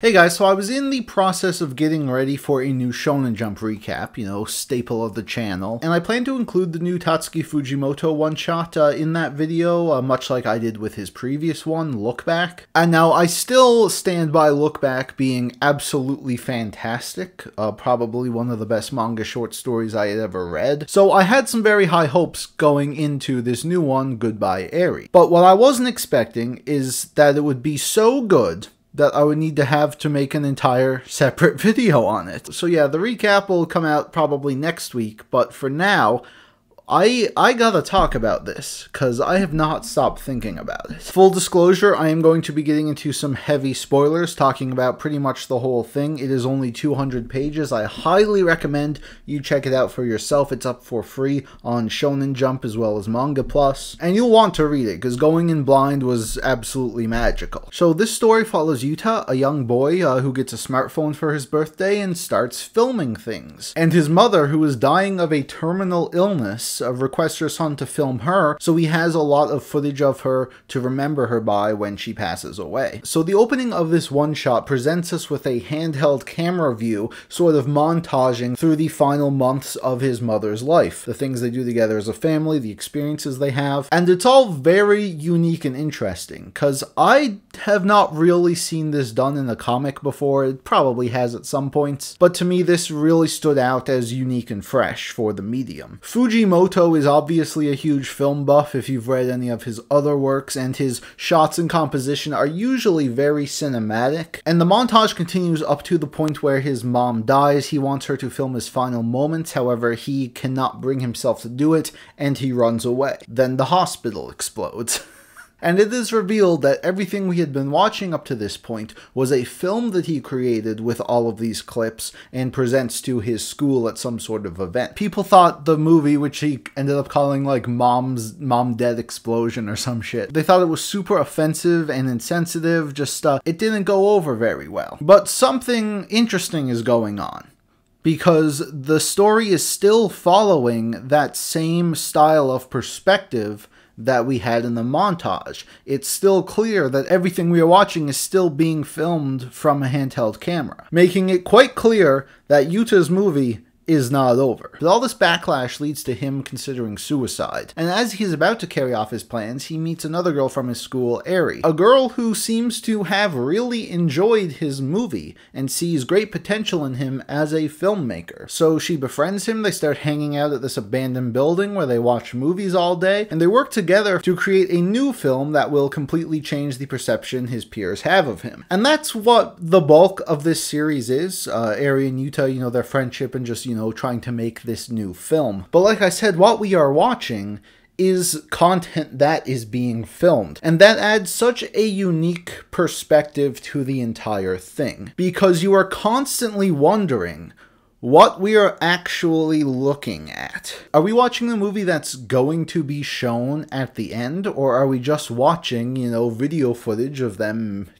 Hey guys, so I was in the process of getting ready for a new Shonen Jump recap, staple of the channel, and I plan to include the new Tatsuki Fujimoto one-shot in that video, much like I did with his previous one, Look Back. And now, I still stand by Look Back being absolutely fantastic, probably one of the best manga short stories I had ever read, so I had some very high hopes going into this new one, Goodbye ERI. But what I wasn't expecting is that it would be so good that I would need to make an entire separate video on it. So yeah, the recap will come out probably next week, but for now, I gotta talk about this, because I have not stopped thinking about it. Full disclosure, I am going to be getting into some heavy spoilers, talking about pretty much the whole thing. It is only 200 pages. I highly recommend you check it out for yourself. It's up for free on Shonen Jump as well as Manga Plus, and you'll want to read it, because going in blind was absolutely magical. So this story follows Yuta, a young boy who gets a smartphone for his birthday and starts filming things. And his mother, who is dying of a terminal illness, requests her son to film her, so he has a lot of footage of her to remember her by when she passes away. So the opening of this one-shot presents us with a handheld camera view, sort of montaging through the final months of his mother's life, the things they do together as a family, the experiences they have, and it's all very unique and interesting, because I have not really seen this done in a comic before. It probably has at some points, but to me this really stood out as unique and fresh for the medium. Fujimoto is obviously a huge film buff if you've read any of his other works, and his shots and composition are usually very cinematic, and the montage continues up to the point where his mom dies. He wants her to film his final moments, however he cannot bring himself to do it, and he runs away. Then the hospital explodes. And it is revealed that everything we had been watching up to this point was a film that he created with all of these clips and presents to his school at some sort of event. People thought the movie, which he ended up calling like Mom Dead Explosion or some shit, they thought it was super offensive and insensitive, just it didn't go over very well. But something interesting is going on, because the story is still following that same style of perspective that we had in the montage. It's still clear that everything we are watching is still being filmed from a handheld camera, making it quite clear that Yuta's movie is not over. But all this backlash leads to him considering suicide, and as he's about to carry off his plans, he meets another girl from his school, ERI, a girl who seems to have really enjoyed his movie and sees great potential in him as a filmmaker. So she befriends him, they start hanging out at this abandoned building where they watch movies all day, and they work together to create a new film that will completely change the perception his peers have of him. And that's what the bulk of this series is, ERI and Yuta, their friendship and just, trying to make this new film. But like I said, what we are watching is content that is being filmed, and that adds such a unique perspective to the entire thing, because you are constantly wondering what we are actually looking at. Are we watching a movie that's going to be shown at the end, or are we just watching, video footage of them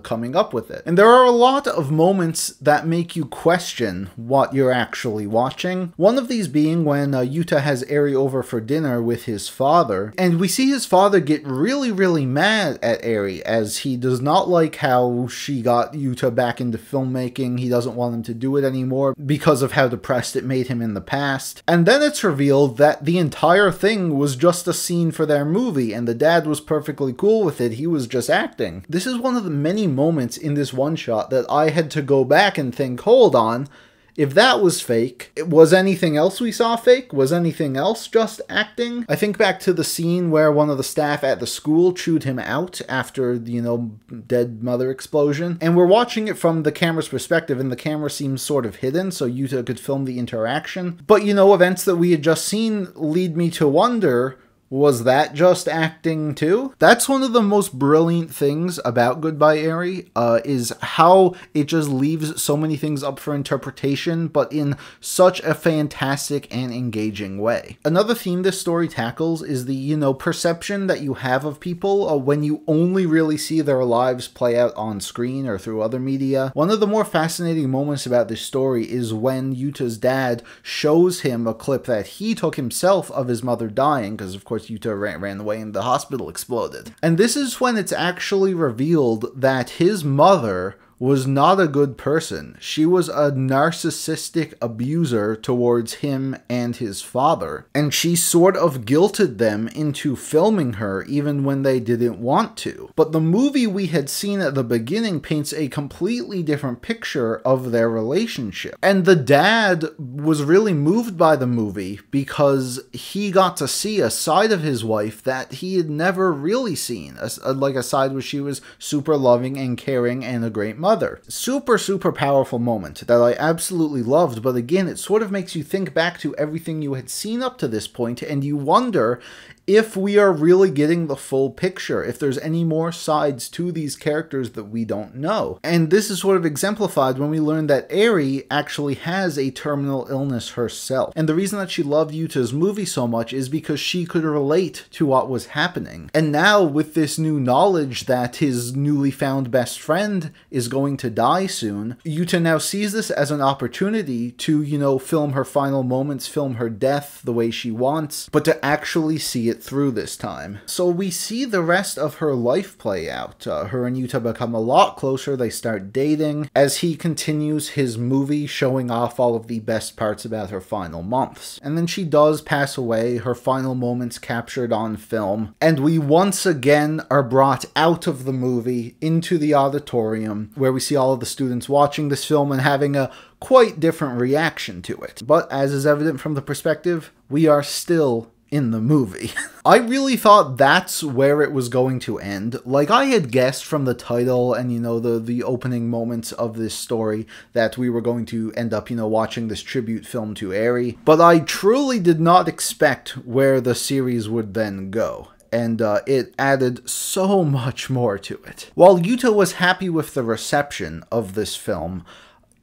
coming up with it? And there are a lot of moments that make you question what you're actually watching. One of these being when Yuta has ERI over for dinner with his father, and we see his father get really, really mad at ERI, as he does not like how she got Yuta back into filmmaking. He doesn't want him to do it anymore because of how depressed it made him in the past. And then it's revealed that the entire thing was just a scene for their movie, and the dad was perfectly cool with it. He was just acting. This is one of the many moments in this one shot that I had to go back and think, hold on, if that was fake, was anything else we saw fake? Was anything else just acting? I think back to the scene where one of the staff at the school chewed him out after the, dead mother explosion. And we're watching it from the camera's perspective, and the camera seems sort of hidden, so Yuta could film the interaction. But, events that we had just seen lead me to wonder, was that just acting too? That's one of the most brilliant things about Goodbye ERI, is how it just leaves so many things up for interpretation, but in such a fantastic and engaging way. Another theme this story tackles is the, perception that you have of people when you only really see their lives play out on screen or through other media. One of the more fascinating moments about this story is when Yuta's dad shows him a clip that he took himself of his mother dying, because of course Yuta ran away and the hospital exploded. And this is when it's actually revealed that his mother was not a good person. She was a narcissistic abuser towards him and his father, and she sort of guilted them into filming her even when they didn't want to. But the movie we had seen at the beginning paints a completely different picture of their relationship. And the dad was really moved by the movie because he got to see a side of his wife that he had never really seen, like a side where she was super loving and caring and a great mother. Super, super powerful moment that I absolutely loved, but again, it sort of makes you think back to everything you had seen up to this point, and you wonder if we are really getting the full picture, if there's any more sides to these characters that we don't know. And this is sort of exemplified when we learn that ERI actually has a terminal illness herself. And the reason that she loved Yuta's movie so much is because she could relate to what was happening. And now, with this new knowledge that his newly found best friend is going to die soon, Yuta now sees this as an opportunity to, you know, film her final moments, film her death the way she wants, but to actually see it through this time. So we see the rest of her life play out. Her and Yuta become a lot closer. They start dating as he continues his movie showing off all of the best parts about her final months. And then she does pass away, her final moments captured on film, and we once again are brought out of the movie into the auditorium where we see all of the students watching this film and having a quite different reaction to it. But as is evident from the perspective, we are still in the movie. I really thought that's where it was going to end. Like, I had guessed from the title and, you know, the opening moments of this story that we were going to end up, you know, watching this tribute film to ERI, but I truly did not expect where the series would then go. And it added so much more to it. While Yuta was happy with the reception of this film,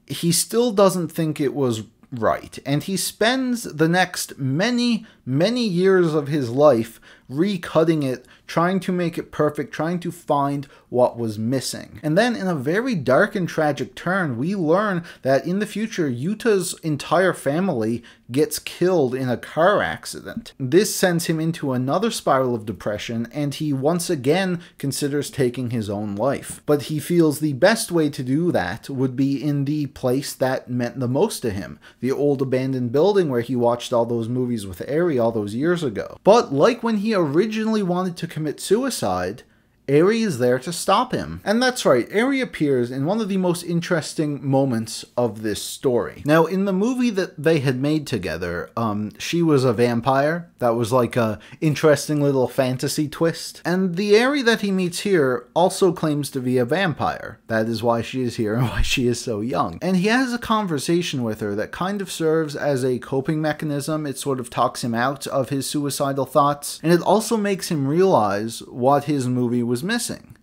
he still doesn't think it was right, and he spends the next many years of his life recutting it, trying to make it perfect, trying to find what was missing. And then in a very dark and tragic turn, we learn that in the future, Yuta's entire family gets killed in a car accident. This sends him into another spiral of depression, and he once again considers taking his own life. But he feels the best way to do that would be in the place that meant the most to him, the old abandoned building where he watched all those movies with ERI all those years ago. But like when he originally wanted to commit suicide, ERI is there to stop him. And that's right, ERI appears in one of the most interesting moments of this story. Now, in the movie that they had made together, she was a vampire. That was like a interesting little fantasy twist. And the ERI that he meets here also claims to be a vampire. That is why she is here and why she is so young. And he has a conversation with her that kind of serves as a coping mechanism. It sort of talks him out of his suicidal thoughts. And it also makes him realize what his movie was missing.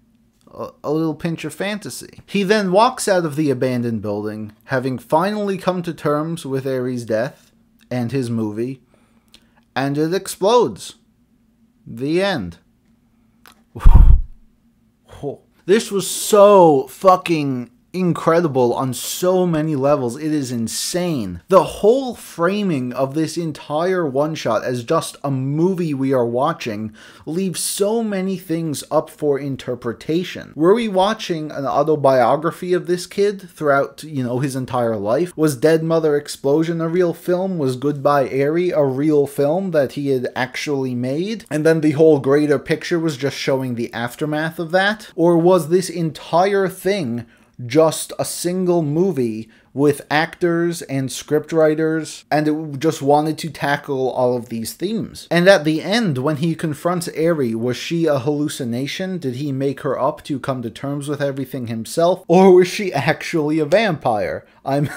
A little pinch of fantasy. He then walks out of the abandoned building, having finally come to terms with ERI's death and his movie, and it explodes. The end. This was so fucking incredible on so many levels. It is insane. The whole framing of this entire one-shot as just a movie we are watching leaves so many things up for interpretation. Were we watching an autobiography of this kid throughout, you know, his entire life? Was Dead Mother Explosion a real film? Was Goodbye ERI a real film that he had actually made? And then the whole greater picture was just showing the aftermath of that? Or was this entire thing just a single movie with actors and scriptwriters, and it just wanted to tackle all of these themes? And at the end, when he confronts ERI, was she a hallucination? Did he make her up to come to terms with everything himself? Or was she actually a vampire? I'm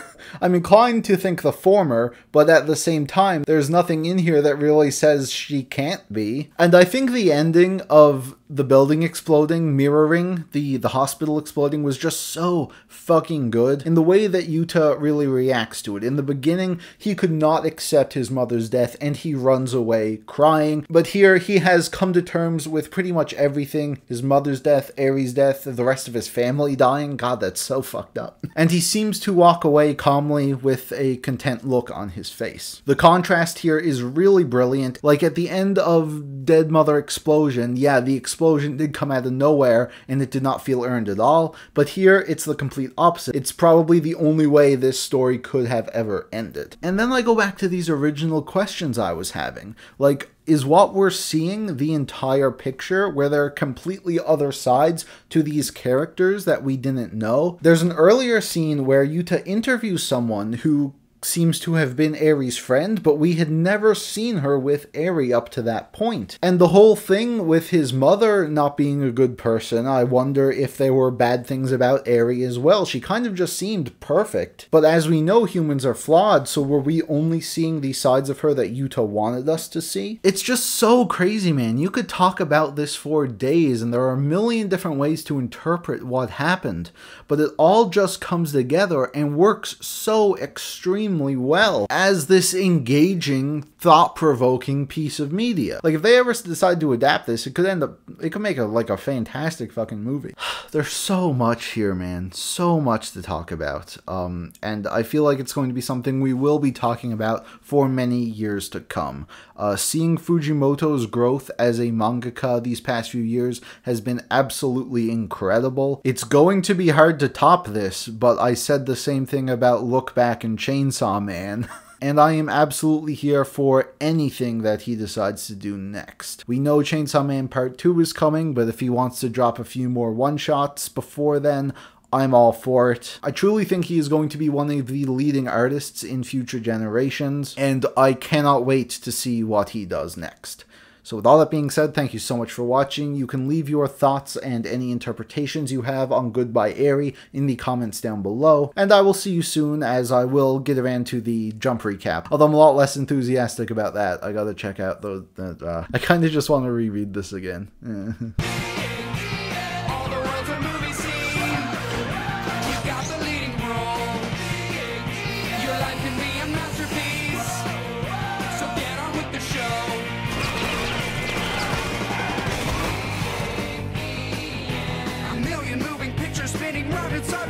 inclined to think the former, but at the same time, there's nothing in here that really says she can't be. And I think the ending of the building exploding, mirroring the hospital exploding, was just so fucking good. In the way that Yuta Yuta really reacts to it. In the beginning, he could not accept his mother's death and he runs away crying. But here, he has come to terms with pretty much everything. His mother's death, ERI's death, the rest of his family dying. God, that's so fucked up. And he seems to walk away calmly with a content look on his face. The contrast here is really brilliant. Like at the end of Dead Mother Explosion, yeah, the explosion did come out of nowhere and it did not feel earned at all. But here, it's the complete opposite. It's probably the only way this story could have ever ended. And then I go back to these original questions I was having. Like, is what we're seeing the entire picture, where there are completely other sides to these characters that we didn't know? There's an earlier scene where Yuta interviews someone who seems to have been ERI's friend, but we had never seen her with ERI up to that point. And the whole thing with his mother not being a good person, I wonder if there were bad things about ERI as well. She kind of just seemed perfect. But as we know, humans are flawed, so were we only seeing the sides of her that Yuta wanted us to see? It's just so crazy, man. You could talk about this for days, and there are a million different ways to interpret what happened, but it all just comes together and works so extremely well as this engaging, thought-provoking piece of media. Like, if they ever decide to adapt this, it could make a fantastic fucking movie. There's so much here, man. So much to talk about. And I feel like it's going to be something we will be talking about for many years to come. Seeing Fujimoto's growth as a mangaka these past few years has been absolutely incredible. It's going to be hard to top this, but I said the same thing about Look Back and Chainsaw Man. And I am absolutely here for anything that he decides to do next. We know Chainsaw Man Part 2 is coming, but if he wants to drop a few more one-shots before then, I'm all for it. I truly think he is going to be one of the leading artists in future generations, and I cannot wait to see what he does next. So with all that being said, thank you so much for watching. You can leave your thoughts and any interpretations you have on Goodbye Eri in the comments down below. And I will see you soon, as I will get around to the Jump recap. Although I'm a lot less enthusiastic about that. I gotta check out those. I kind of just want to reread this again. Spinning round inside.